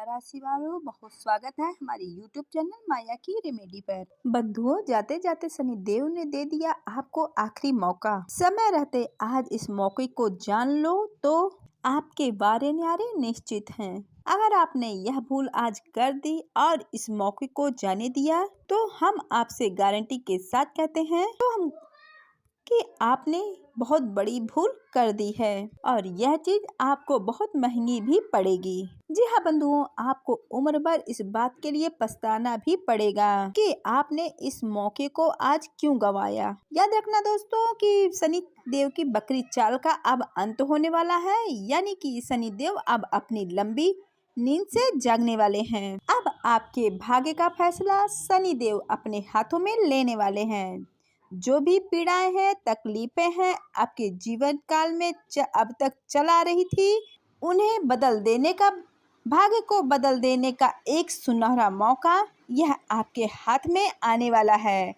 राशि वालों, बहुत स्वागत है हमारे YouTube चैनल माया की रेमेडी पर। बंधुओं, जाते जाते शनि देव ने दे दिया आपको आखिरी मौका। समय रहते आज इस मौके को जान लो तो आपके वारे न्यारे निश्चित हैं। अगर आपने यह भूल आज कर दी और इस मौके को जाने दिया तो हम आपसे गारंटी के साथ कहते हैं कि आपने बहुत बड़ी भूल कर दी है और यह चीज आपको बहुत महंगी भी पड़ेगी। जी हाँ बंधुओं, आपको उम्र भर इस बात के लिए पछताना भी पड़ेगा कि आपने इस मौके को आज क्यों गंवाया। याद रखना दोस्तों कि शनि देव की बकरी चाल का अब अंत होने वाला है, यानी कि शनि देव अब अपनी लंबी नींद से जागने वाले हैं। अब आपके भाग्य का फैसला शनि देव अपने हाथों में लेने वाले हैं। जो भी पीड़ाएं हैं, तकलीफें हैं आपके जीवन काल में अब तक चला रही थी, उन्हें बदल देने का, भाग्य को बदल देने का एक सुनहरा मौका यह आपके हाथ में आने वाला है।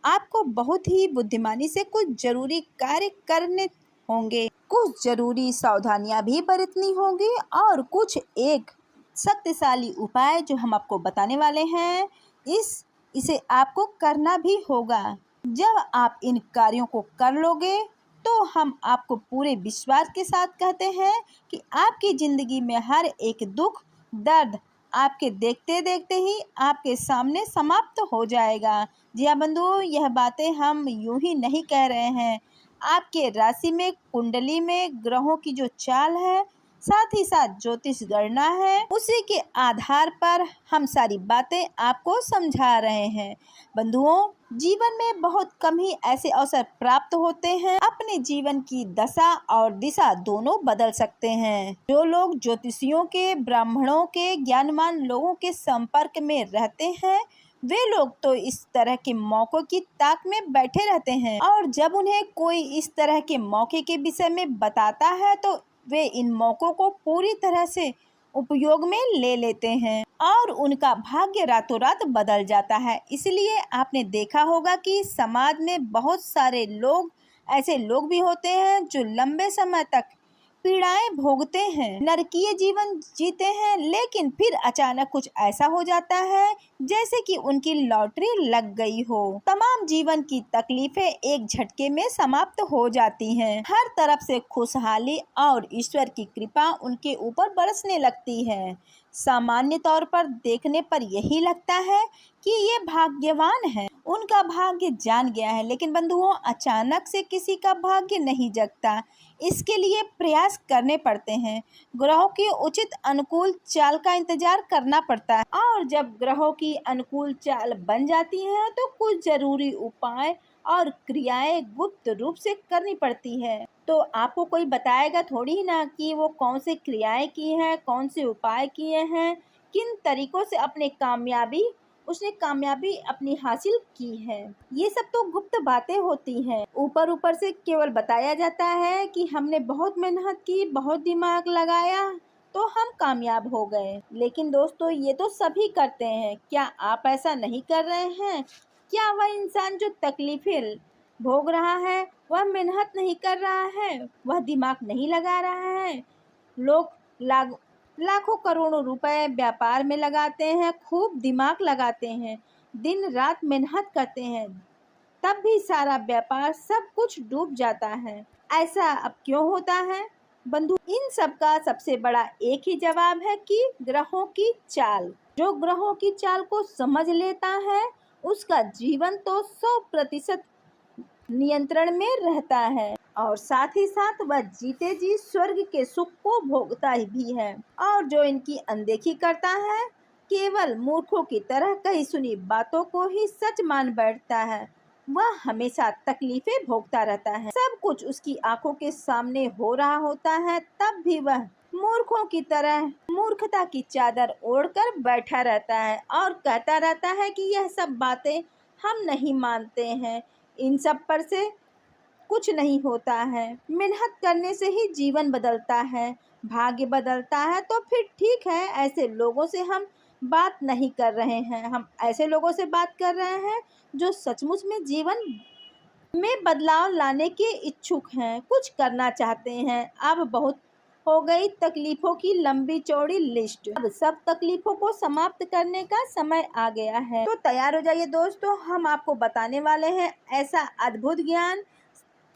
आपको बहुत ही बुद्धिमानी से कुछ जरूरी कार्य करने होंगे, कुछ जरूरी सावधानियां भी बरतनी होंगी और कुछ एक शक्तिशाली उपाय जो हम आपको बताने वाले हैं, इसे आपको करना भी होगा। जब आप इन कार्यों को कर लोगे तो हम आपको पूरे विश्वास के साथ कहते हैं कि आपकी जिंदगी में हर एक दुख दर्द आपके देखते देखते ही आपके सामने समाप्त हो जाएगा। जी हाँ बंधुओं, यह बातें हम यूं ही नहीं कह रहे हैं। आपके राशि में, कुंडली में ग्रहों की जो चाल है, साथ ही साथ ज्योतिष गणना है, उसी के आधार पर हम सारी बातें आपको समझा रहे हैं। बंधुओं, जीवन में बहुत कम ही ऐसे अवसर प्राप्त होते हैं अपने जीवन की दशा और दिशा दोनों बदल सकते हैं। जो लोग ज्योतिषियों के, ब्राह्मणों के, ज्ञानवान लोगों के संपर्क में रहते हैं, वे लोग तो इस तरह के मौकों की ताक में बैठे रहते हैं और जब उन्हें कोई इस तरह के मौके के विषय में बताता है तो वे इन मौकों को पूरी तरह से उपयोग में ले लेते हैं और उनका भाग्य रातों रात बदल जाता है। इसलिए आपने देखा होगा कि समाज में बहुत सारे लोग, ऐसे लोग भी होते हैं जो लंबे समय तक पीड़ाएं भोगते हैं, नरकीय जीवन जीते हैं, लेकिन फिर अचानक कुछ ऐसा हो जाता है जैसे कि उनकी लॉटरी लग गई हो। तमाम जीवन की तकलीफें एक झटके में समाप्त हो जाती हैं। हर तरफ से खुशहाली और ईश्वर की कृपा उनके ऊपर बरसने लगती है। सामान्य तौर पर देखने पर यही लगता है कि ये भाग्यवान है, उनका भाग्य जान गया है, लेकिन बंधुओं, अचानक से किसी का भाग्य नहीं जगता। इसके लिए प्रयास करने पड़ते हैं, ग्रहों की उचित अनुकूल चाल का इंतजार करना पड़ता है और जब ग्रहों की अनुकूल चाल बन जाती है तो कुछ जरूरी उपाय और क्रियाएं गुप्त रूप से करनी पड़ती है। तो आपको कोई बताएगा थोड़ी ना कि वो कौन से क्रियाएं की हैं, कौन से उपाय किए हैं, किन तरीकों से उसने कामयाबी अपनी हासिल की है। ये सब तो गुप्त बातें होती हैं। ऊपर ऊपर से केवल बताया जाता है कि हमने बहुत मेहनत की, बहुत दिमाग लगाया तो हम कामयाब हो गए। लेकिन दोस्तों, ये तो सभी करते हैं। क्या आप ऐसा नहीं कर रहे हैं? क्या वह इंसान जो तकलीफें भोग रहा है, वह मेहनत नहीं कर रहा है, वह दिमाग नहीं लगा रहा है? लोग लाखों करोड़ों रुपए व्यापार में लगाते हैं, खूब दिमाग लगाते हैं, दिन रात मेहनत करते हैं, तब भी सारा व्यापार सब कुछ डूब जाता है। ऐसा अब क्यों होता है? बंधु, इन सब का सबसे बड़ा एक ही जवाब है कि ग्रहों की चाल। जो ग्रहों की चाल को समझ लेता है उसका जीवन तो 100% नियंत्रण में रहता है और साथ ही साथ वह जीते जी स्वर्ग के सुख को भोगता भी है। और जो इनकी अनदेखी करता है, केवल मूर्खों की तरह कही सुनी बातों को ही सच मान बैठता है, वह हमेशा तकलीफें भोगता रहता है। सब कुछ उसकी आंखों के सामने हो रहा होता है, तब भी वह मूर्खों की तरह मूर्खता की चादर ओढ़कर बैठा रहता है और कहता रहता है कि यह सब बातें हम नहीं मानते हैं, इन सब पर से कुछ नहीं होता है। मेहनत करने से ही जीवन बदलता है, भाग्य बदलता है। तो फिर ठीक है, ऐसे लोगों से हम बात नहीं कर रहे हैं। हम ऐसे लोगों से बात कर रहे हैं जो सचमुच में जीवन में बदलाव लाने के इच्छुक हैं, कुछ करना चाहते हैं। अब बहुत हो गई तकलीफों की लंबी चौड़ी लिस्ट। अब सब तकलीफों को समाप्त करने का समय आ गया है। तो तैयार हो जाइए दोस्तों, हम आपको बताने वाले हैं ऐसा अद्भुत ज्ञान,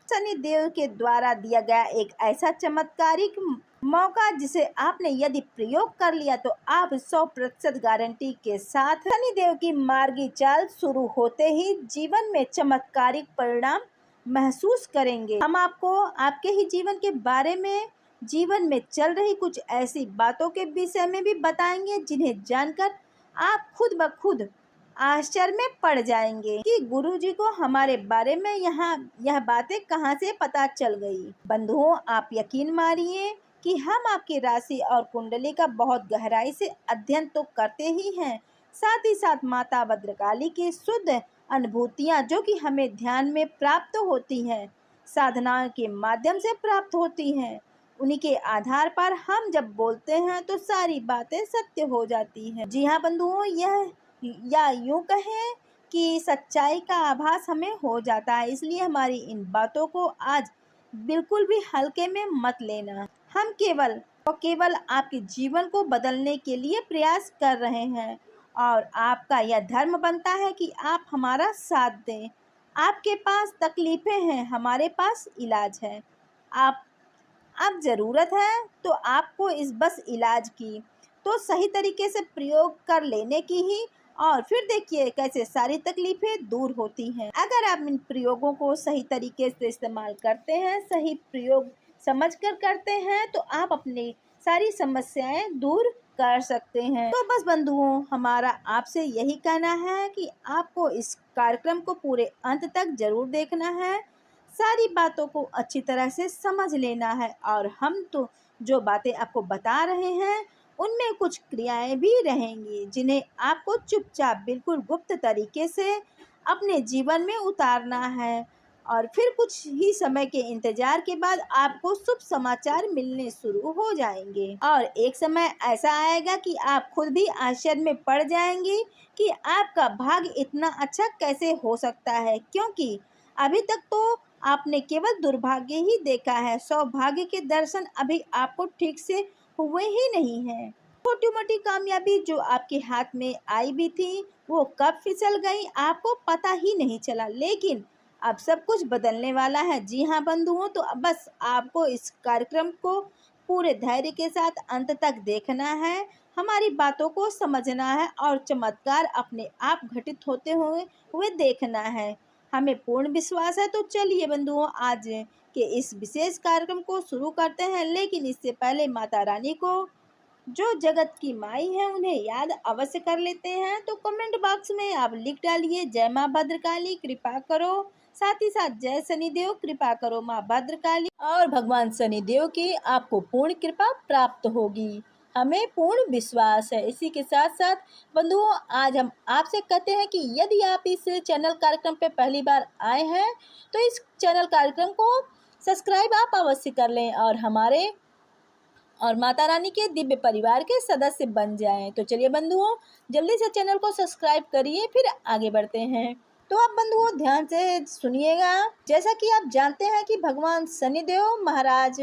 शनिदेव के द्वारा दिया गया एक ऐसा चमत्कारिक मौका जिसे आपने यदि प्रयोग कर लिया तो आप 100% गारंटी के साथ शनिदेव की मार्गी चाल शुरू होते ही जीवन में चमत्कारिक परिणाम महसूस करेंगे। हम आपको आपके ही जीवन के बारे में, जीवन में चल रही कुछ ऐसी बातों के विषय में भी बताएंगे जिन्हें जानकर आप खुद ब खुद आश्चर्य में पड़ जाएंगे कि गुरुजी को हमारे बारे में यह बातें कहां से पता चल गई। बंधुओं, आप यकीन मानिए कि हम आपकी राशि और कुंडली का बहुत गहराई से अध्ययन तो करते ही हैं, साथ ही साथ माता भद्रकाली की शुद्ध अनुभूतियां जो कि हमें ध्यान में प्राप्त होती हैं, साधना के माध्यम से प्राप्त होती हैं, उन्हीं के आधार पर हम जब बोलते हैं तो सारी बातें सत्य हो जाती हैं। जी हाँ बंधुओं, यह या यूं कहें कि सच्चाई का आभास हमें हो जाता है। इसलिए हमारी इन बातों को आज बिल्कुल भी हल्के में मत लेना। हम केवल आपके जीवन को बदलने के लिए प्रयास कर रहे हैं और आपका यह धर्म बनता है कि आप हमारा साथ दें। आपके पास तकलीफें हैं, हमारे पास इलाज है। आप ज़रूरत है तो आपको इस बस इलाज की तो सही तरीके से प्रयोग कर लेने की ही, और फिर देखिए कैसे सारी तकलीफें दूर होती हैं। अगर आप इन प्रयोगों को सही तरीके से इस्तेमाल करते हैं, सही प्रयोग समझकर करते हैं, तो आप अपनी सारी समस्याएं दूर कर सकते हैं। तो बस बंधुओं, हमारा आपसे यही कहना है कि आपको इस कार्यक्रम को पूरे अंत तक जरूर देखना है, सारी बातों को अच्छी तरह से समझ लेना है, और हम तो जो बातें आपको बता रहे हैं उनमें कुछ क्रियाएं भी रहेंगी जिन्हें आपको चुपचाप बिल्कुल गुप्त तरीके से अपने जीवन में उतारना है, और फिर कुछ ही समय के इंतजार के बाद आपको शुभ समाचार मिलने शुरू हो जाएंगे। और एक समय ऐसा आएगा कि आप खुद भी आश्चर्य में पड़ जाएंगे कि आपका भाग्य इतना अच्छा कैसे हो सकता है, क्योंकि अभी तक तो आपने केवल दुर्भाग्य ही देखा है, सौभाग्य के दर्शन अभी आपको ठीक से हुए ही नहीं है। छोटी मोटी कामयाबी जो आपके हाथ में आई भी थी वो कब फिसल गई आपको पता ही नहीं चला, लेकिन अब सब कुछ बदलने वाला है। जी हाँ बंधुओं, तो अब बस आपको इस कार्यक्रम को पूरे धैर्य के साथ अंत तक देखना है, हमारी बातों को समझना है और चमत्कार अपने आप घटित होते हुए देखना है। हमें पूर्ण विश्वास है। तो चलिए बंधुओं, आज के इस विशेष कार्यक्रम को शुरू करते हैं, लेकिन इससे पहले माता रानी को जो जगत की माई है उन्हें याद अवश्य कर लेते हैं। तो कमेंट बॉक्स में आप लिख डालिए जय माँ भद्रकाली कृपा करो, साथ ही साथ जय शनिदेव कृपा करो माँ भद्रकाली, और भगवान शनिदेव की आपको पूर्ण कृपा प्राप्त होगी, हमें पूर्ण विश्वास है। इसी के साथ साथ बंधुओं, आज हम आपसे कहते हैं कि यदि आप इस चैनल कार्यक्रम पे पहली बार आए हैं तो इस चैनल कार्यक्रम को सब्सक्राइब आप अवश्य कर लें और माता रानी के दिव्य परिवार के सदस्य बन जाएं। तो चलिए बंधुओं, जल्दी से चैनल को सब्सक्राइब करिए, फिर आगे बढ़ते हैं। तो आप बंधुओं ध्यान से सुनिएगा। जैसा कि आप जानते हैं कि भगवान शनिदेव महाराज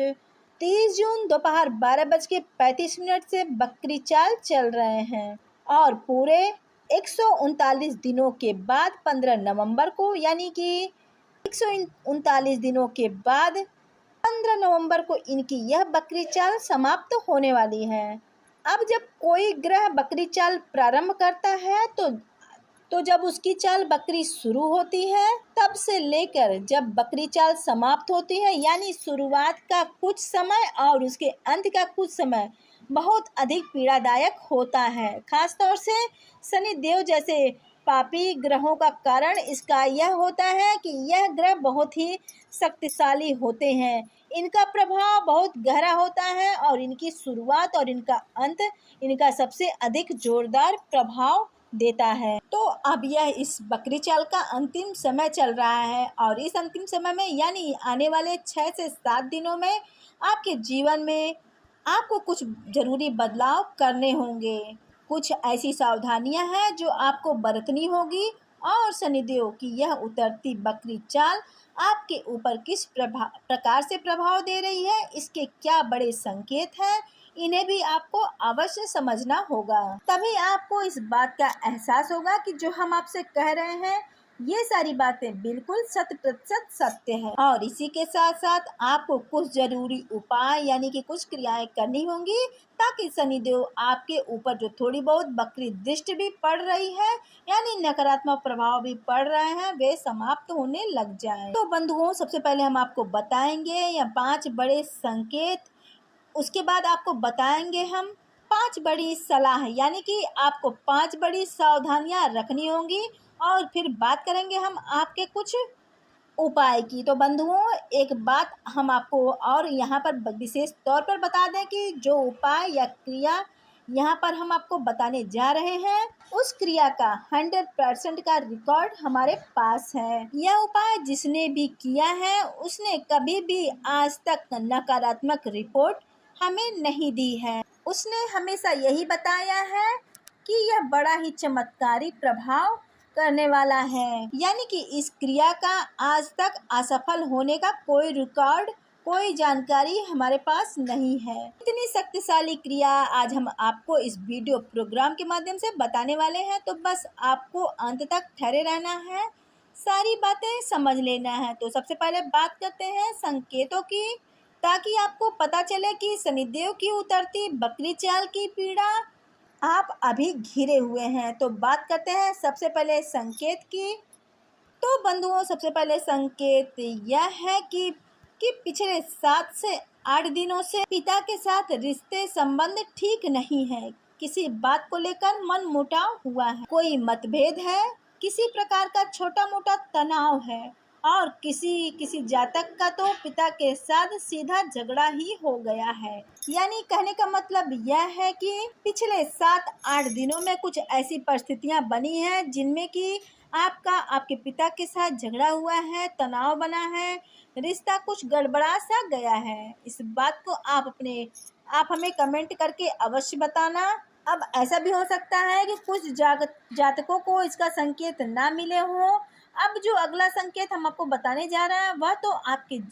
30 जून दोपहर 12:35 से बकरी चाल चल रहे हैं, और पूरे 139 दिनों के बाद 15 नवंबर को, यानी कि 139 दिनों के बाद 15 नवंबर को इनकी यह बकरी चाल समाप्त होने वाली है। अब जब कोई ग्रह बकरी चाल प्रारंभ करता है तो जब उसकी चाल बकरी शुरू होती है तब से लेकर जब बकरी चाल समाप्त होती है, यानी शुरुआत का कुछ समय और उसके अंत का कुछ समय बहुत अधिक पीड़ादायक होता है। खासतौर से शनि देव जैसे पापी ग्रहों का कारण इसका यह होता है कि यह ग्रह बहुत ही शक्तिशाली होते हैं, इनका प्रभाव बहुत गहरा होता है और इनकी शुरुआत और इनका अंत इनका सबसे अधिक जोरदार प्रभाव देता है। तो अब यह इस बकरी चाल का अंतिम समय चल रहा है, और इस अंतिम समय में यानी आने वाले 6 से 7 दिनों में आपके जीवन में आपको कुछ जरूरी बदलाव करने होंगे। कुछ ऐसी सावधानियां हैं जो आपको बरतनी होगी, और शनिदेव की यह उतरती बकरी चाल आपके ऊपर किस प्रकार से प्रभाव दे रही है, इसके क्या बड़े संकेत हैं, इन्हें भी आपको अवश्य समझना होगा। तभी आपको इस बात का एहसास होगा कि जो हम आपसे कह रहे हैं ये सारी बातें बिल्कुल 100% सत्य है। और इसी के साथ साथ आपको कुछ जरूरी उपाय यानी कि कुछ क्रियाएं करनी होंगी ताकि शनिदेव आपके ऊपर जो थोड़ी बहुत वक्री दृष्टि भी पड़ रही है यानी नकारात्मक प्रभाव भी पड़ रहे हैं वे समाप्त होने लग जाएं। तो बंधुओं, सबसे पहले हम आपको बताएंगे या 5 बड़े संकेत, उसके बाद आपको बताएंगे हम 5 बड़ी सलाह यानी कि आपको 5 बड़ी सावधानियां रखनी होंगी और फिर बात करेंगे हम आपके कुछ उपाय की। तो बंधुओं, एक बात हम आपको और यहाँ पर विशेष तौर पर बता दें कि जो उपाय या क्रिया यहाँ पर हम आपको बताने जा रहे हैं उस क्रिया का 100% का रिकॉर्ड हमारे पास है। यह उपाय जिसने भी किया है उसने कभी भी आज तक नकारात्मक रिपोर्ट हमें नहीं दी है। उसने हमेशा यही बताया है कि यह बड़ा ही चमत्कारी प्रभाव करने वाला है, यानी कि इस क्रिया का आज तक असफल होने का कोई रिकॉर्ड, कोई जानकारी हमारे पास नहीं है। इतनी शक्तिशाली क्रिया आज हम आपको इस वीडियो प्रोग्राम के माध्यम से बताने वाले हैं, तो बस आपको अंत तक ठहरे रहना है, सारी बातें समझ लेना है। तो सबसे पहले बात करते हैं संकेतों की, ताकि आपको पता चले कि शनिदेव की उतरती बकरी चाल की पीड़ा आप अभी घिरे हुए हैं। तो बात करते हैं सबसे पहले संकेत की। तो बंधुओं, सबसे पहले संकेत यह है कि पिछले 7 से 8 दिनों से पिता के साथ रिश्ते संबंध ठीक नहीं है। किसी बात को लेकर मन मुटाव हुआ है, कोई मतभेद है, किसी प्रकार का छोटा मोटा तनाव है और किसी जातक का तो पिता के साथ सीधा झगड़ा ही हो गया है। यानी कहने का मतलब यह है कि पिछले 7-8 दिनों में कुछ ऐसी परिस्थितियां बनी हैं जिनमें कि आपके पिता के साथ झगड़ा हुआ है, तनाव बना है, रिश्ता कुछ गड़बड़ा सा गया है। इस बात को आप हमें कमेंट करके अवश्य बताना। अब ऐसा भी हो सकता है कि कुछ जातकों को इसका संकेत ना मिले हो। अब जो अगला संकेत हम आपको बताने जा रहे हैं वह तो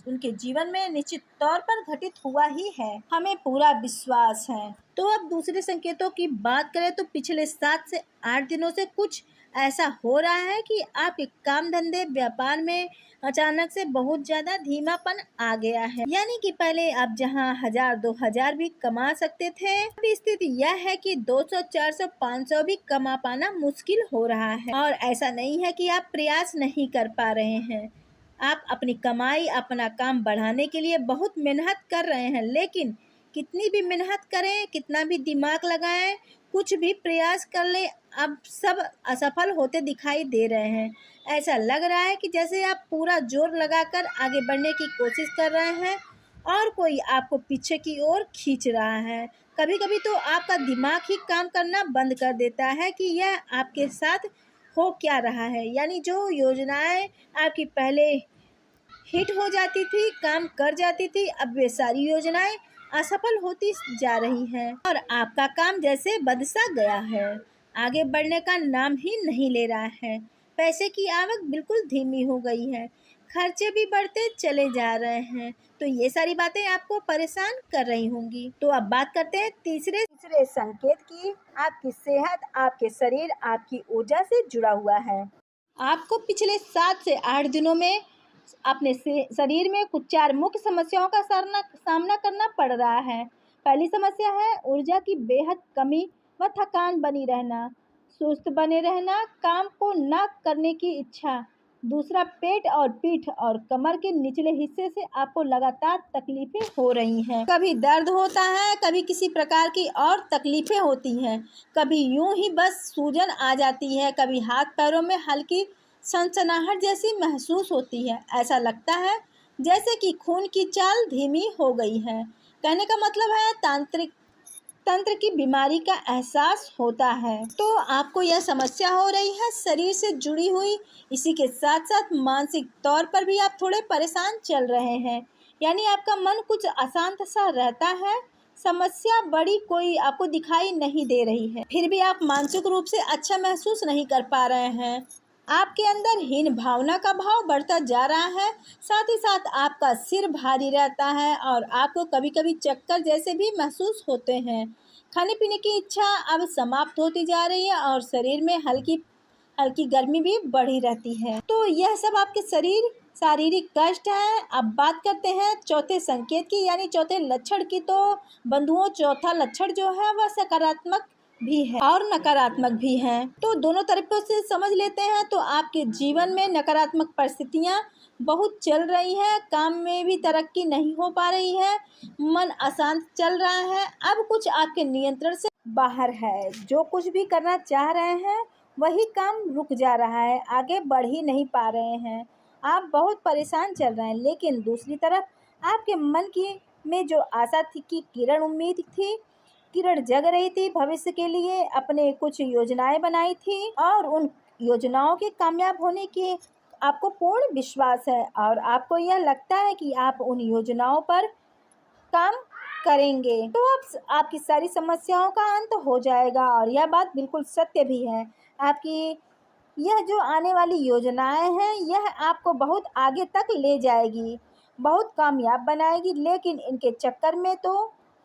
उनके जीवन में निश्चित तौर पर घटित हुआ ही है, हमें पूरा विश्वास है। तो अब दूसरे संकेतों की बात करें तो पिछले 7 से 8 दिनों से कुछ ऐसा हो रहा है कि आपके काम धंधे व्यापार में अचानक से बहुत ज्यादा धीमापन आ गया है। यानी कि पहले आप जहां 1000-2000 भी कमा सकते थे, अभी स्थिति यह है कि 200, 400, 500 भी कमा पाना मुश्किल हो रहा है। और ऐसा नहीं है कि आप प्रयास नहीं कर पा रहे हैं, आप अपनी कमाई, अपना काम बढ़ाने के लिए बहुत मेहनत कर रहे हैं, लेकिन कितनी भी मेहनत करें, कितना भी दिमाग लगाएं, कुछ भी प्रयास कर ले, अब सब असफल होते दिखाई दे रहे हैं। ऐसा लग रहा है कि जैसे आप पूरा जोर लगाकर आगे बढ़ने की कोशिश कर रहे हैं और कोई आपको पीछे की ओर खींच रहा है। कभी कभी तो आपका दिमाग ही काम करना बंद कर देता है कि यह आपके साथ हो क्या रहा है। यानी जो योजनाएं आपकी पहले हिट हो जाती थी, काम कर जाती थी, अब वे सारी योजनाएं असफल होती जा रही हैं और आपका काम जैसे बंद सा गया है, आगे बढ़ने का नाम ही नहीं ले रहा है। पैसे की आवक बिल्कुल धीमी हो गई है, खर्चे भी बढ़ते चले जा रहे हैं। तो ये सारी बातें आपको परेशान कर रही होंगी। तो अब बात करते हैं तीसरे संकेत की। आपकी सेहत, आपके शरीर, आपकी ऊर्जा से जुड़ा हुआ है। आपको पिछले 7 से 8 दिनों में अपने शरीर में कुछ 4 मुख्य समस्याओं का सामना करना पड़ रहा है। पहली समस्या है ऊर्जा की बेहद कमी व थकान बनी रहना, सुस्त बने रहना, काम को न करने की इच्छा। दूसरा, पेट और पीठ और कमर के निचले हिस्से से आपको लगातार तकलीफें हो रही हैं। कभी दर्द होता है, कभी किसी प्रकार की और तकलीफें होती हैं, कभी यूं ही बस सूजन आ जाती है, कभी हाथ पैरों में हल्की सनसनाहट जैसी महसूस होती है। ऐसा लगता है जैसे कि खून की चाल धीमी हो गई है। कहने का मतलब है तंत्र की बीमारी का एहसास होता है। तो आपको यह समस्या हो रही है शरीर से जुड़ी हुई, इसी के साथ साथ मानसिक तौर पर भी आप थोड़े परेशान चल रहे हैं। यानी आपका मन कुछ अशांत सा रहता है। समस्या बड़ी कोई आपको दिखाई नहीं दे रही है, फिर भी आप मानसिक रूप से अच्छा महसूस नहीं कर पा रहे हैं। आपके अंदर हीन भावना का भाव बढ़ता जा रहा है। साथ ही साथ आपका सिर भारी रहता है और आपको कभी कभी चक्कर जैसे भी महसूस होते हैं। खाने पीने की इच्छा अब समाप्त होती जा रही है और शरीर में हल्की हल्की गर्मी भी बढ़ी रहती है। तो यह सब आपके शारीरिक कष्ट है। अब बात करते हैं चौथे संकेत की, यानी चौथे लक्षण की। तो बंधुओं, चौथा लक्षण जो है वह सकारात्मक भी है और नकारात्मक भी है। तो दोनों तरीकों से समझ लेते हैं। तो आपके जीवन में नकारात्मक परिस्थितियां बहुत चल रही है, काम में भी तरक्की नहीं हो पा रही है, मन अशांत चल रहा है, अब कुछ आपके नियंत्रण से बाहर है। जो कुछ भी करना चाह रहे हैं वही काम रुक जा रहा है, आगे बढ़ ही नहीं पा रहे हैं, आप बहुत परेशान चल रहे हैं। लेकिन दूसरी तरफ आपके मन की में जो आशा थी, कि किरण उम्मीद थी, किरण जग रही थी भविष्य के लिए, अपने कुछ योजनाएं बनाई थी और उन योजनाओं के कामयाब होने की आपको पूर्ण विश्वास है और आपको यह लगता है कि आप उन योजनाओं पर काम करेंगे तो अब आपकी सारी समस्याओं का अंत हो जाएगा। और यह बात बिल्कुल सत्य भी है। आपकी यह जो आने वाली योजनाएं हैं यह आपको बहुत आगे तक ले जाएगी, बहुत कामयाब बनाएगी। लेकिन इनके चक्कर में तो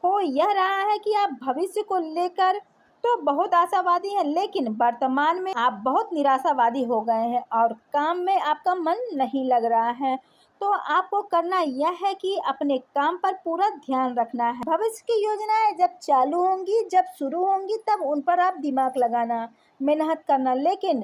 हो यह रहा है कि आप भविष्य को लेकर तो बहुत आशावादी हैं, लेकिन वर्तमान में आप बहुत निराशावादी हो गए हैं और काम में आपका मन नहीं लग रहा है। तो आपको करना यह है कि अपने काम पर पूरा ध्यान रखना है। भविष्य की योजनाएं जब चालू होंगी, जब शुरू होंगी, तब उन पर आप दिमाग लगाना, मेहनत करना। लेकिन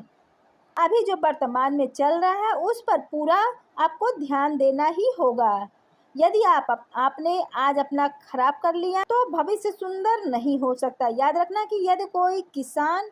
अभी जो वर्तमान में चल रहा है उस पर पूरा आपको ध्यान देना ही होगा। यदि आपने आज अपना खराब कर लिया तो भविष्य सुंदर नहीं हो सकता। याद रखना कि यदि कोई किसान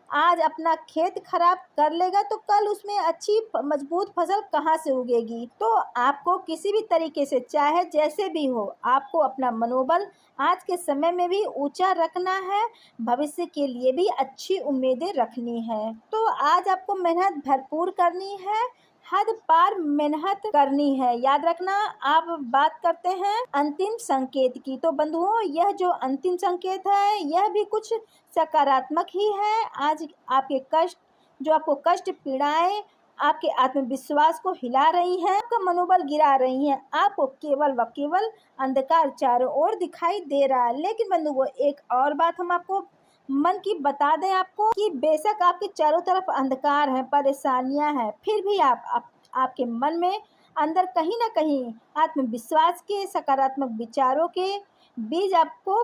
आज अपना खेत खराब कर लेगा तो कल उसमें अच्छी मजबूत फसल कहाँ से उगेगी। तो आपको किसी भी तरीके से, चाहे जैसे भी हो, आपको अपना मनोबल आज के समय में भी ऊंचा रखना है, भविष्य के लिए भी अच्छी उम्मीदें रखनी है। तो आज आपको मेहनत भरपूर करनी है, हद पार मेहनत करनी है। याद रखना। आप बात करते हैं अंतिम संकेत की। तो बंधुओं, यह जो अंतिम संकेत है यह भी कुछ सकारात्मक ही है। आज आपके कष्ट, जो आपको कष्ट पीड़ाएं आपके आत्मविश्वास को हिला रही हैं, आपका मनोबल गिरा रही हैं, आपको केवल व केवल अंधकार चारों ओर दिखाई दे रहा है। लेकिन बंधुओं, एक और बात हम आपको मन की बता दें आपको, कि बेशक आपके चारों तरफ अंधकार है, परेशानियां हैं, फिर भी आपके मन में अंदर कहीं ना कहीं आत्मविश्वास के, सकारात्मक विचारों के बीज आपको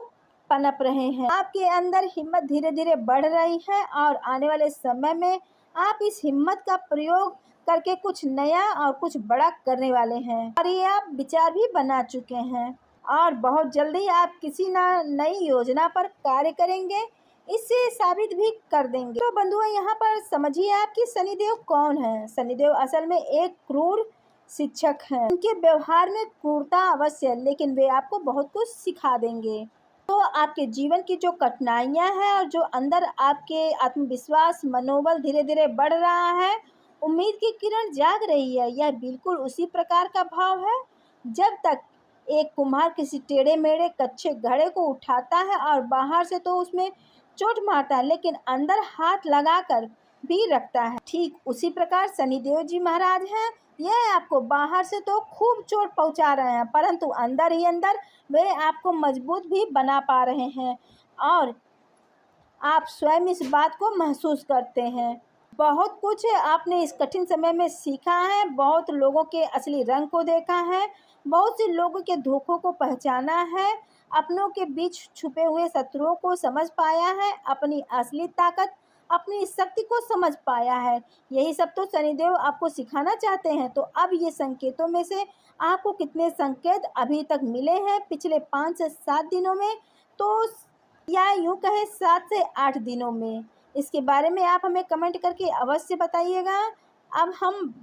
पनप रहे हैं। आपके अंदर हिम्मत धीरे धीरे बढ़ रही है और आने वाले समय में आप इस हिम्मत का प्रयोग करके कुछ नया और कुछ बड़ा करने वाले हैं और ये आप विचार भी बना चुके हैं और बहुत जल्दी आप किसी नई योजना पर कार्य करेंगे, इससे साबित भी कर देंगे। तो बंधुओं, यहाँ पर समझिए आप कि शनिदेव कौन है। शनिदेव असल में एक क्रूर शिक्षक हैं। उनके व्यवहार में क्रूरता अवश्य है, लेकिन वे आपको बहुत कुछ सिखा देंगे। तो आपके जीवन की जो कठिनाइयां हैं और जो अंदर आपके आत्मविश्वास, मनोबल धीरे धीरे बढ़ रहा है, उम्मीद की किरण जाग रही है, यह बिल्कुल उसी प्रकार का भाव है जब तक एक कुम्हार किसी टेढ़े मेढ़े कच्चे घड़े को उठाता है और बाहर से तो उसमें चोट मारता है, लेकिन अंदर हाथ लगाकर भी रखता है। ठीक उसी प्रकार शनिदेव जी महाराज हैं। यह आपको बाहर से तो खूब चोट पहुंचा रहे हैं, परंतु अंदर ही अंदर वे आपको मजबूत भी बना पा रहे हैं और आप स्वयं इस बात को महसूस करते हैं। बहुत कुछ आपने इस कठिन समय में सीखा है, बहुत लोगों के असली रंग को देखा है, बहुत से लोगों के धोखों को पहचाना है, अपनों के बीच छुपे हुए शत्रुओं को समझ पाया है, अपनी असली ताकत, अपनी शक्ति को समझ पाया है। यही सब तो शनिदेव आपको सिखाना चाहते हैं। तो अब ये संकेतों में से आपको कितने संकेत अभी तक मिले हैं पिछले 5 से 7 दिनों में, तो या यूँ कहे 7 से 8 दिनों में, इसके बारे में आप हमें कमेंट करके अवश्य बताइएगा। अब हम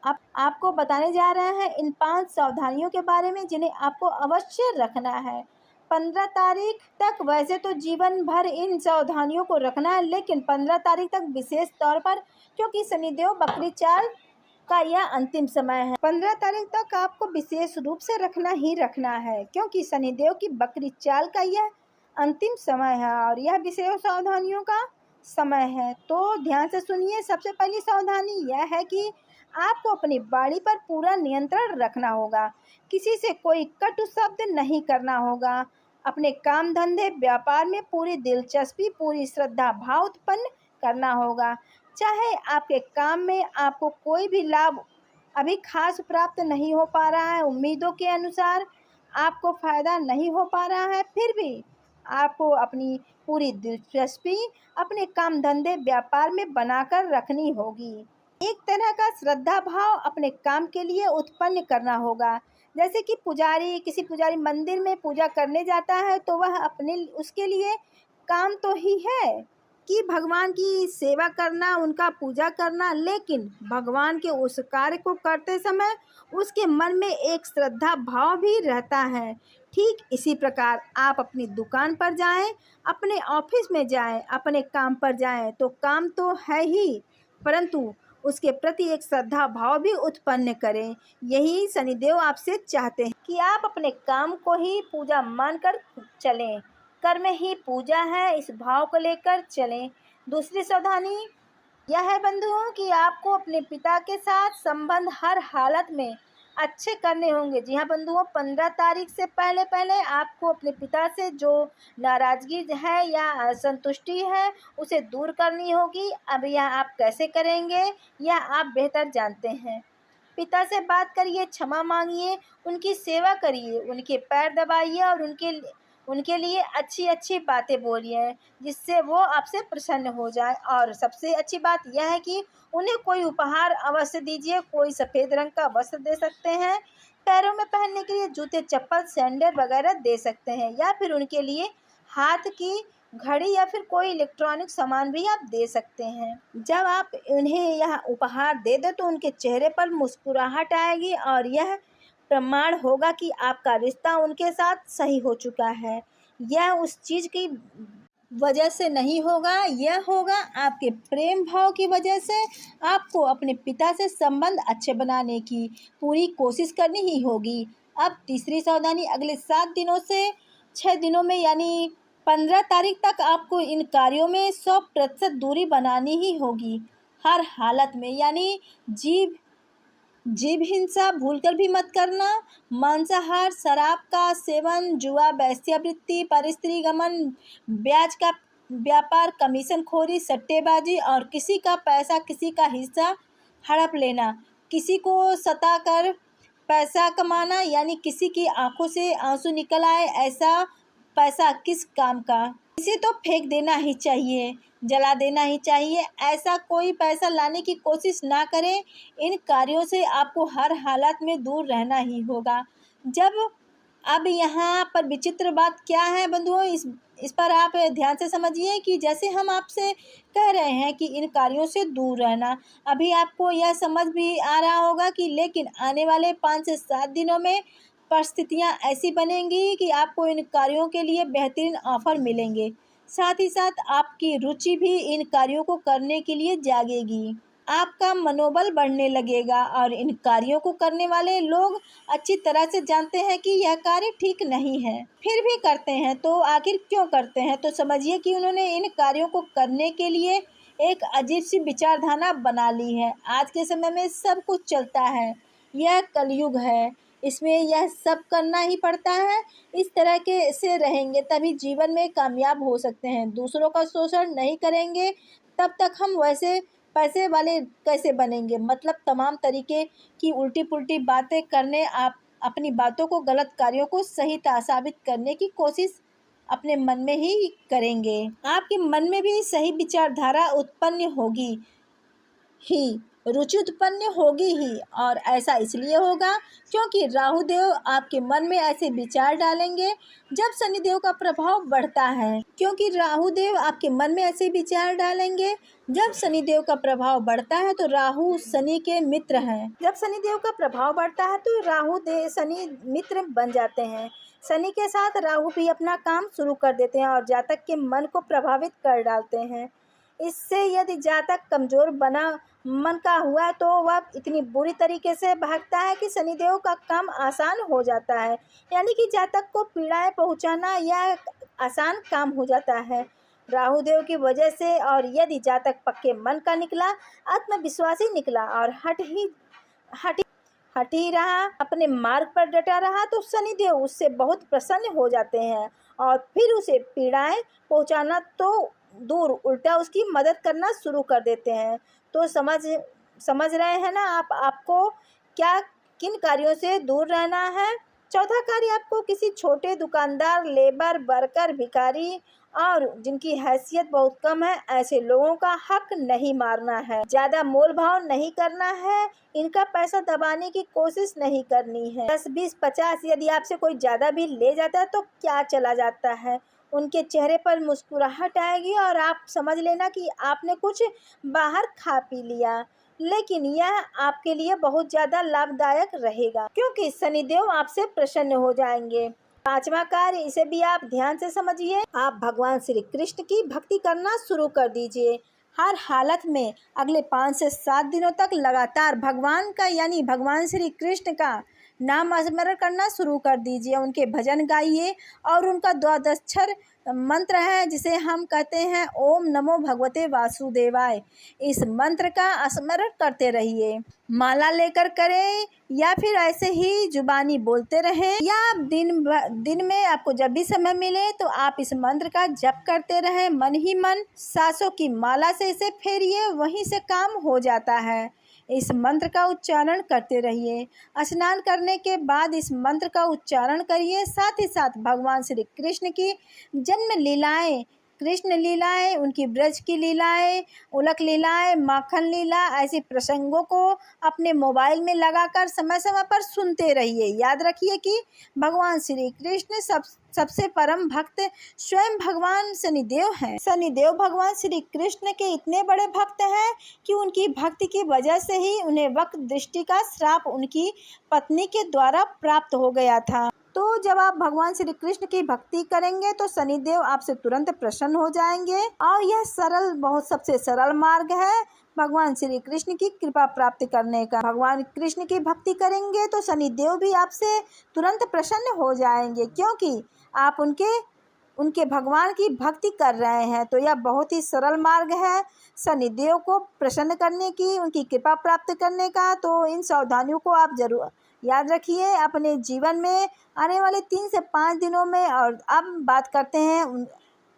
आपको बताने जा रहे हैं इन 5 सावधानियों के बारे में जिन्हें आपको अवश्य रखना है। 15 तारीख तक वैसे तो जीवन भर इन सावधानियों को रखना है, लेकिन 15 तारीख तक विशेष तौर पर, क्योंकि शनिदेव बकरी चाल का यह अंतिम समय है। 15 तारीख तक आपको विशेष रूप से रखना ही रखना है, क्योंकि शनिदेव की बकरी चाल का यह अंतिम समय है और यह विशेष सावधानियों का समय है। तो ध्यान से सुनिए, सबसे पहली सावधानी यह है कि आपको अपनी बाड़ी पर पूरा नियंत्रण रखना होगा। किसी से कोई कटु शब्द नहीं करना होगा। अपने काम धंधे व्यापार में पूरी दिलचस्पी, पूरी श्रद्धा भाव उत्पन्न करना होगा। चाहे आपके काम में आपको कोई भी लाभ अभी खास प्राप्त नहीं हो पा रहा है, उम्मीदों के अनुसार आपको फायदा नहीं हो पा रहा है, फिर भी आपको अपनी पूरी दिलचस्पी अपने काम धंधे व्यापार में बनाकर रखनी होगी। एक तरह का श्रद्धा भाव अपने काम के लिए उत्पन्न करना होगा। जैसे कि किसी पुजारी मंदिर में पूजा करने जाता है, तो वह अपने उसके लिए काम तो ही है कि भगवान की सेवा करना, उनका पूजा करना, लेकिन भगवान के उस कार्य को करते समय उसके मन में एक श्रद्धा भाव भी रहता है। ठीक इसी प्रकार आप अपनी दुकान पर जाएं, अपने ऑफिस में जाएं, अपने काम पर जाएं, तो काम तो है ही, परंतु उसके प्रति एक श्रद्धा भाव भी उत्पन्न करें। यही शनिदेव आपसे चाहते हैं कि आप अपने काम को ही पूजा मानकर चलें। कर्म ही पूजा है, इस भाव को लेकर चलें। दूसरी सावधानी यह है बंधुओं कि आपको अपने पिता के साथ संबंध हर हालत में अच्छे करने होंगे। जी हाँ बंधुओं, 15 तारीख से पहले पहले आपको अपने पिता से जो नाराजगी है या असंतुष्टि है उसे दूर करनी होगी। अब यह आप कैसे करेंगे यह आप बेहतर जानते हैं। पिता से बात करिए, क्षमा मांगिए, उनकी सेवा करिए, उनके पैर दबाइए और उनके लिए अच्छी अच्छी बातें बोलिए, जिससे वो आपसे प्रसन्न हो जाए। और सबसे अच्छी बात यह है कि उन्हें कोई उपहार अवश्य दीजिए। कोई सफ़ेद रंग का वस्त्र दे सकते हैं, पैरों में पहनने के लिए जूते, चप्पल, सैंडल वगैरह दे सकते हैं, या फिर उनके लिए हाथ की घड़ी या फिर कोई इलेक्ट्रॉनिक सामान भी आप दे सकते हैं। जब आप उन्हें यह उपहार दे दें तो उनके चेहरे पर मुस्कुराहट आएगी और यह प्रमाण होगा कि आपका रिश्ता उनके साथ सही हो चुका है। यह उस चीज़ की वजह से नहीं होगा, यह होगा आपके प्रेम भाव की वजह से। आपको अपने पिता से संबंध अच्छे बनाने की पूरी कोशिश करनी ही होगी। अब तीसरी सावधानी, अगले 7 दिनों से 6 दिनों में यानी 15 तारीख तक आपको इन कार्यों में 100% दूरी बनानी ही होगी हर हालत में। यानी जीव हिंसा भूलकर भी मत करना। मांसाहार, शराब का सेवन, जुआ, वेश्यावृत्ति, परस्त्री गमन, ब्याज का व्यापार, कमीशनखोरी, सट्टेबाजी और किसी का पैसा, किसी का हिस्सा हड़प लेना, किसी को सताकर पैसा कमाना, यानी किसी की आंखों से आंसू निकल आए ऐसा पैसा किस काम का, इसे तो फेंक देना ही चाहिए, जला देना ही चाहिए। ऐसा कोई पैसा लाने की कोशिश ना करें। इन कार्यों से आपको हर हालत में दूर रहना ही होगा। अब यहाँ पर विचित्र बात क्या है बंधुओं, इस पर आप ध्यान से समझिए कि जैसे हम आपसे कह रहे हैं कि इन कार्यों से दूर रहना, अभी आपको यह समझ भी आ रहा होगा कि लेकिन आने वाले 5 से 7 दिनों में परिस्थितियाँ ऐसी बनेंगी कि आपको इन कार्यों के लिए बेहतरीन ऑफर मिलेंगे। साथ ही साथ आपकी रुचि भी इन कार्यों को करने के लिए जागेगी। आपका मनोबल बढ़ने लगेगा और इन कार्यों को करने वाले लोग अच्छी तरह से जानते हैं कि यह कार्य ठीक नहीं है, फिर भी करते हैं। तो आखिर क्यों करते हैं? तो समझिए कि उन्होंने इन कार्यों को करने के लिए एक अजीब सी विचारधारा बना ली है। आज के समय में सब कुछ चलता है, यह कलयुग है, इसमें यह सब करना ही पड़ता है। इस तरह के से रहेंगे तभी जीवन में कामयाब हो सकते हैं। दूसरों का शोषण नहीं करेंगे तब तक हम वैसे पैसे वाले कैसे बनेंगे? मतलब तमाम तरीके की उल्टी पुल्टी बातें करने, आप अपनी बातों को, गलत कार्यों को सही साबित करने की कोशिश अपने मन में ही करेंगे। आपके मन में भी सही विचारधारा उत्पन्न होगी ही, रुचि उत्पन्न होगी ही, और ऐसा इसलिए होगा क्योंकि राहु देव आपके मन में ऐसे विचार डालेंगे जब शनिदेव का प्रभाव बढ़ता है। क्योंकि राहु देव आपके मन में ऐसे विचार डालेंगे जब शनिदेव का प्रभाव बढ़ता है, तो राहु शनि के मित्र हैं। जब शनिदेव का प्रभाव बढ़ता है तो राहु देव शनि मित्र बन जाते हैं। शनि के साथ राहु भी अपना काम शुरू कर देते हैं और जातक के मन को प्रभावित कर डालते हैं। इससे यदि जातक कमजोर बना मन का हुआ तो वह इतनी बुरी तरीके से भागता है कि शनिदेव का काम आसान हो जाता है। यानी कि जातक को पीड़ाएं पहुंचाना यह आसान काम हो जाता है। राहु देव की वजह से। और यदि जातक पक्के मन का निकला, आत्मविश्वासी निकला और हट ही रहा, अपने मार्ग पर डटा रहा, तो शनिदेव उससे बहुत प्रसन्न हो जाते हैं और फिर उसे पीड़ाएं पहुंचाना तो दूर, उल्टा उसकी मदद करना शुरू कर देते हैं। तो समझ रहे हैं ना आप, आपको क्या किन कार्यों से दूर रहना है। चौथा कार्य, आपको किसी छोटे दुकानदार, लेबर, वर्कर, भिखारी और जिनकी हैसियत बहुत कम है, ऐसे लोगों का हक नहीं मारना है। ज़्यादा मोल भाव नहीं करना है, इनका पैसा दबाने की कोशिश नहीं करनी है। 10, 20, 50 यदि आपसे कोई ज़्यादा भी ले जाता है तो क्या चला जाता है, उनके चेहरे पर मुस्कुराहट आएगी और आप समझ लेना कि आपने कुछ बाहर खा पी लिया। लेकिन यह आपके लिए बहुत ज़्यादा लाभदायक रहेगा क्योंकि शनिदेव आपसे प्रसन्न हो जाएंगे। पांचवा कार्य, इसे भी आप ध्यान से समझिए। आप भगवान श्री कृष्ण की भक्ति करना शुरू कर दीजिए। हर हालत में अगले 5 से 7 दिनों तक लगातार भगवान का यानी भगवान श्री कृष्ण का नाम स्मरण करना शुरू कर दीजिए। उनके भजन गाइए और उनका द्वादशाक्षर मंत्र है जिसे हम कहते हैं ओम नमो भगवते वासुदेवाय। इस मंत्र का स्मरण करते रहिए। माला लेकर करें या फिर ऐसे ही जुबानी बोलते रहें, या आप दिन में आपको जब भी समय मिले तो आप इस मंत्र का जप करते रहें मन ही मन। सांसों की माला से इसे फेरिए, वहीं से काम हो जाता है। इस मंत्र का उच्चारण करते रहिए। स्नान करने के बाद इस मंत्र का उच्चारण करिए। साथ ही साथ भगवान श्री कृष्ण की जन्म लीलाएं, कृष्ण लीलाएं, उनकी ब्रज की लीलाएं, उलक लीलाएं, माखन लीला, ऐसे प्रसंगों को अपने मोबाइल में लगाकर समय समय पर सुनते रहिए। याद रखिए कि भगवान श्री कृष्ण सबसे परम भक्त स्वयं भगवान शनिदेव हैं। शनिदेव भगवान श्री कृष्ण के इतने बड़े भक्त हैं कि उनकी भक्ति की वजह से ही उन्हें वक्र दृष्टि का श्राप उनकी पत्नी के द्वारा प्राप्त हो गया था। तो जब आप भगवान श्री कृष्ण की भक्ति करेंगे तो शनिदेव आपसे तुरंत प्रसन्न हो जाएंगे और यह बहुत सबसे सरल मार्ग है भगवान श्री कृष्ण की कृपा प्राप्त करने का। भगवान कृष्ण की भक्ति करेंगे तो शनिदेव भी आपसे तुरंत प्रसन्न हो जाएंगे क्योंकि आप उनके भगवान की भक्ति कर रहे हैं। तो यह बहुत ही सरल मार्ग है शनिदेव को प्रसन्न करने की, उनकी कृपा प्राप्त करने का। तो इन सावधानियों को आप जरूर याद रखिए अपने जीवन में आने वाले 3 से 5 दिनों में। और अब बात करते हैं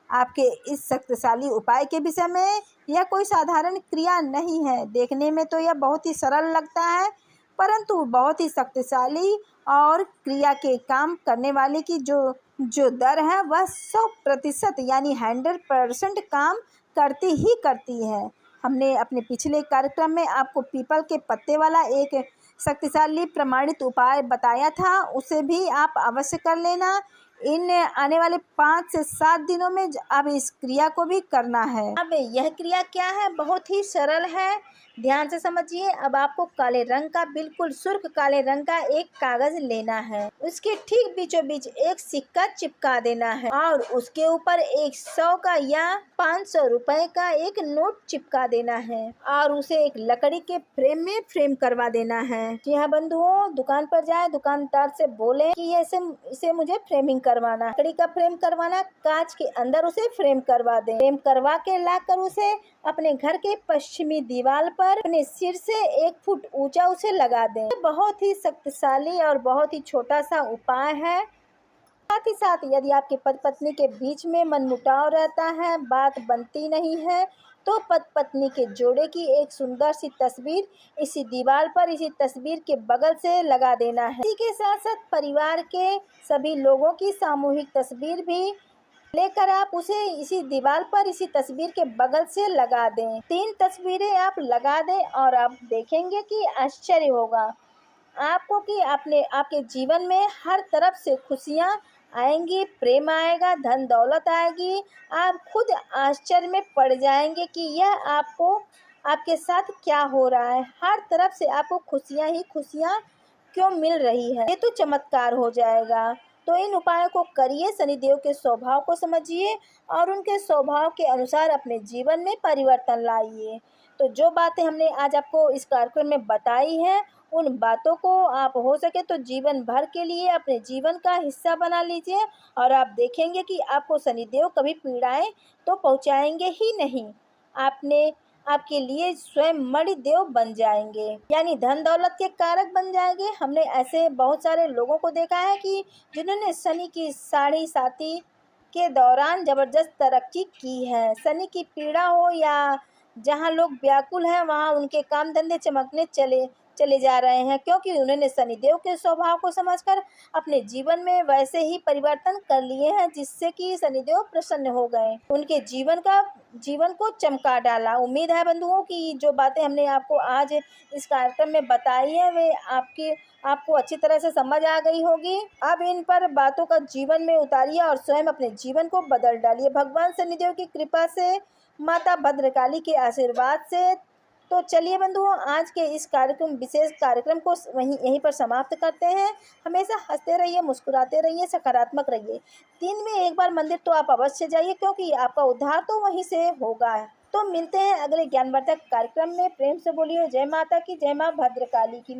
आपके इस शक्तिशाली उपाय के विषय में। यह कोई साधारण क्रिया नहीं है, देखने में तो यह बहुत ही सरल लगता है परंतु बहुत ही शक्तिशाली और क्रिया के काम करने वाले की जो दर है वह 100% यानी 100% काम करती ही करती है। हमने अपने पिछले कार्यक्रम में आपको पीपल के पत्ते वाला एक शक्तिशाली प्रमाणित उपाय बताया था, उसे भी आप अवश्य कर लेना। इन आने वाले 5 से 7 दिनों में अब इस क्रिया को भी करना है। अब यह क्रिया क्या है, बहुत ही सरल है, ध्यान से समझिए। अब आपको काले रंग का, बिल्कुल सुर्ख काले रंग का एक कागज लेना है, उसके ठीक बीचों बीच एक सिक्का चिपका देना है और उसके ऊपर 100 का या 500 रुपए का एक नोट चिपका देना है और उसे एक लकड़ी के फ्रेम में फ्रेम करवा देना है। जी हाँ बंधुओं, दुकान पर जाए, दुकानदार से बोले कि इसे मुझे फ्रेमिंग करवाना, लकड़ी का फ्रेम करवाना, कांच के अंदर उसे फ्रेम करवा दें। फ्रेम करवा के लाकर उसे अपने घर के पश्चिमी दीवार पर अपने सिर से 1 फुट ऊंचा उसे लगा दें। बहुत ही शक्तिशाली और बहुत ही छोटा सा उपाय है। साथ ही साथ यदि आपके पति पत्नी के बीच में मनमुटाव रहता है, बात बनती नहीं है, तो पति पत्नी के जोड़े की एक सुंदर सी तस्वीर इसी दीवार पर, इसी तस्वीर के बगल से लगा देना है। इसी के साथ साथ परिवार के सभी लोगों की सामूहिक तस्वीर भी लेकर आप उसे इसी दीवार पर, इसी तस्वीर के बगल से लगा दें। 3 तस्वीरें आप लगा दें और आप देखेंगे कि आश्चर्य होगा आपको कि आपके जीवन में हर तरफ से खुशियाँ आएंगी, प्रेम आएगा, धन दौलत आएगी। आप खुद आश्चर्य में पड़ जाएंगे कि यह आपके साथ क्या हो रहा है। हर तरफ से आपको खुशियाँ ही खुशियाँ क्यों मिल रही है, ये तो चमत्कार हो जाएगा। तो इन उपायों को करिए, शनिदेव के स्वभाव को समझिए और उनके स्वभाव के अनुसार अपने जीवन में परिवर्तन लाइए। तो जो बातें हमने आज आपको इस कार्यक्रम में बताई हैं, उन बातों को आप हो सके तो जीवन भर के लिए अपने जीवन का हिस्सा बना लीजिए और आप देखेंगे कि आपको शनिदेव कभी पीड़ाएं तो पहुंचाएंगे ही नहीं। आपने आपके लिए स्वयं मणिदेव बन जाएंगे, यानी धन दौलत के कारक बन जाएंगे। हमने ऐसे बहुत सारे लोगों को देखा है कि जिन्होंने शनि की साढ़े साथी के दौरान जबरदस्त तरक्की की है। शनि की पीड़ा हो या जहां लोग व्याकुल हैं, वहां उनके काम धंधे चमकने चले जा रहे हैं, क्योंकि उन्होंने शनिदेव के स्वभाव को समझकर अपने जीवन में वैसे ही परिवर्तन कर लिए हैं जिससे कि शनिदेव प्रसन्न हो गए, उनके जीवन को चमका डाला। उम्मीद है बंधुओं कि जो बातें हमने आपको आज इस कार्यक्रम में बताई है वे आपको अच्छी तरह से समझ आ गई होगी। अब इन पर बातों का जीवन में उतारिए और स्वयं अपने जीवन को बदल डालिए भगवान शनिदेव की कृपा से, माता भद्रकाली के आशीर्वाद से। तो चलिए बंधुओं, आज के इस विशेष कार्यक्रम को यहीं पर समाप्त करते हैं। हमेशा हंसते रहिए, मुस्कुराते रहिए, सकारात्मक रहिए। दिन में एक बार मंदिर तो आप अवश्य जाइए, क्योंकि आपका उद्धार तो वहीं से होगा। तो मिलते हैं अगले ज्ञानवर्धक कार्यक्रम में। प्रेम से बोलिए जय माता की, जय माँ भद्रकाली की।